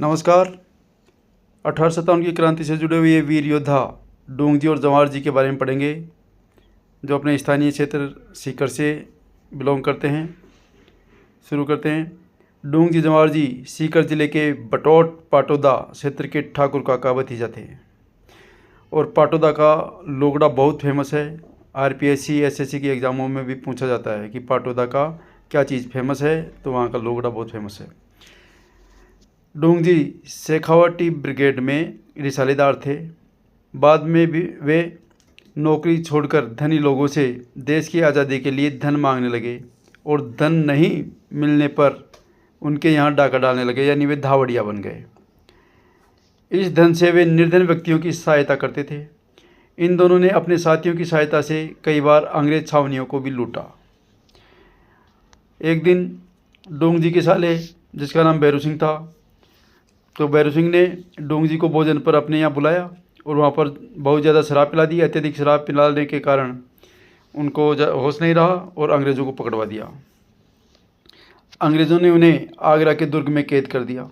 नमस्कार। 1857 की क्रांति से जुड़े हुए वीर योद्धा डोंगजी और जवाहर जी के बारे में पढ़ेंगे, जो अपने स्थानीय क्षेत्र सीकर से बिलोंग करते हैं। शुरू करते हैं। डोंगजी जवाहर जी सीकर जिले के बटोट पाटोदा क्षेत्र के ठाकुर काका भतीजा थे और पाटोदा का लोगड़ा बहुत फेमस है। आरपीएससी एसएससी के एग्ज़ामों में भी पूछा जाता है कि पाटोदा का क्या चीज़ फेमस है, तो वहाँ का लोगड़ा बहुत फेमस है। डोंगजी शेखावटी ब्रिगेड में रिसालेदार थे। बाद में भी वे नौकरी छोड़कर धनी लोगों से देश की आज़ादी के लिए धन मांगने लगे और धन नहीं मिलने पर उनके यहाँ डाका डालने लगे, यानी वे धावड़िया बन गए। इस धन से वे निर्धन व्यक्तियों की सहायता करते थे। इन दोनों ने अपने साथियों की सहायता से कई बार अंग्रेज छावनियों को भी लूटा। एक दिन डोंगजी के साले, जिसका नाम बैरू सिंह था, तो बैरू सिंह ने डोंगजी को भोजन पर अपने यहाँ बुलाया और वहाँ पर बहुत ज़्यादा शराब पिला दी। अत्यधिक शराब पिलाने के कारण उनको होश नहीं रहा और अंग्रेज़ों को पकड़वा दिया। अंग्रेज़ों ने उन्हें आगरा के दुर्ग में कैद कर दिया।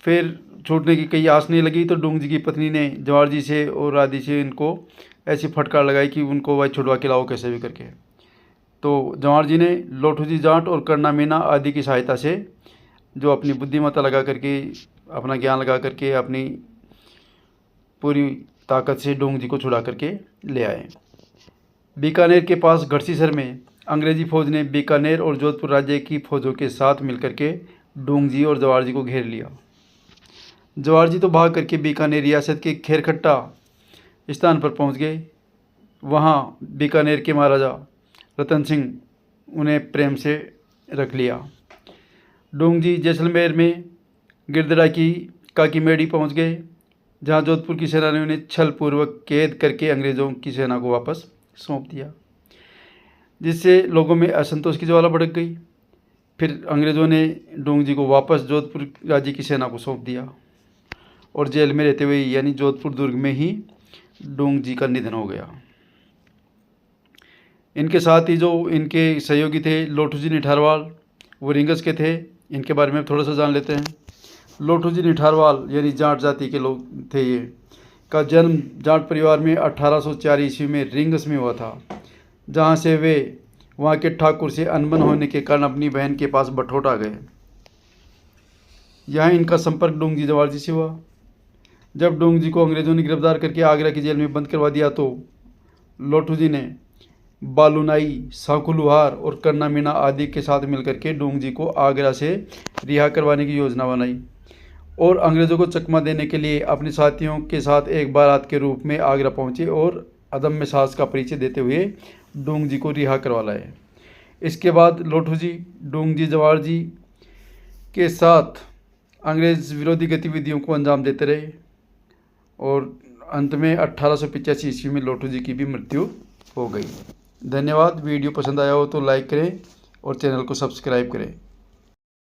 फिर छूटने की कई आस नहीं लगी तो डोंगजी की पत्नी ने जवाहर जी से और राधी से इनको ऐसी फटकार लगाई कि उनको वह छुड़वा के लाओ कैसे भी करके। तो जवाहर जी ने लोठूजी जाट और करना मीना आदि की सहायता से, जो अपनी बुद्धिमत्ता लगा करके, अपना ज्ञान लगा करके, अपनी पूरी ताकत से डोंगजी को छुड़ा करके ले आए। बीकानेर के पास गढ़सीसर में अंग्रेजी फ़ौज ने बीकानेर और जोधपुर राज्य की फ़ौजों के साथ मिलकर के डोंगजी और जवाहर जी को घेर लिया। जवाहर जी तो भाग करके बीकानेर रियासत के खेरखट्टा स्थान पर पहुंच गए। वहां बीकानेर के महाराजा रतन सिंह उन्हें प्रेम से रख लिया। डोंगजी जैसलमेर में गिरदरा की काकी मेड़ी पहुंच गए, जहां जोधपुर की सेना ने उन्हें छलपूर्वक कैद करके अंग्रेज़ों की सेना को वापस सौंप दिया, जिससे लोगों में असंतोष की ज्वाला भड़क गई। फिर अंग्रेज़ों ने डोंगजी को वापस जोधपुर राज्य की सेना को सौंप दिया और जेल में रहते हुए, यानी जोधपुर दुर्ग में ही डोंगजी का निधन हो गया। इनके साथ ही जो इनके सहयोगी थे लोठूजी निठारवाल, वो रिंगस के थे। इनके बारे में थोड़ा सा जान लेते हैं। लोठूजी निठारवाल यानी जाट जाति के लोग थे। ये का जन्म जाट परिवार में 1804 ईस्वी में रिंगस में हुआ था, जहाँ से वे वहाँ के ठाकुर से अनबन होने के कारण अपनी बहन के पास बठोट आ गए। यहाँ इनका संपर्क डोंगजी जवाहर जी से हुआ। जब डोंगजी को अंग्रेज़ों ने गिरफ्तार करके आगरा की जेल में बंद करवा दिया तो लोठूजी ने बालूनाई, साकू लुहार और करना मीना आदि के साथ मिलकर के डोंगजी को आगरा से रिहा करवाने की योजना बनाई और अंग्रेज़ों को चकमा देने के लिए अपने साथियों के साथ एक बारात के रूप में आगरा पहुंचे और अदम्य साहस का परिचय देते हुए डोंगजी को रिहा करवा लाए। इसके बाद लोठूजी डोंगजी जवाहर जी के साथ अंग्रेज़ विरोधी गतिविधियों को अंजाम देते रहे और अंत में 1885 ईस्वी में लोठूजी की भी मृत्यु हो गई। धन्यवाद। वीडियो पसंद आया हो तो लाइक करें और चैनल को सब्सक्राइब करें।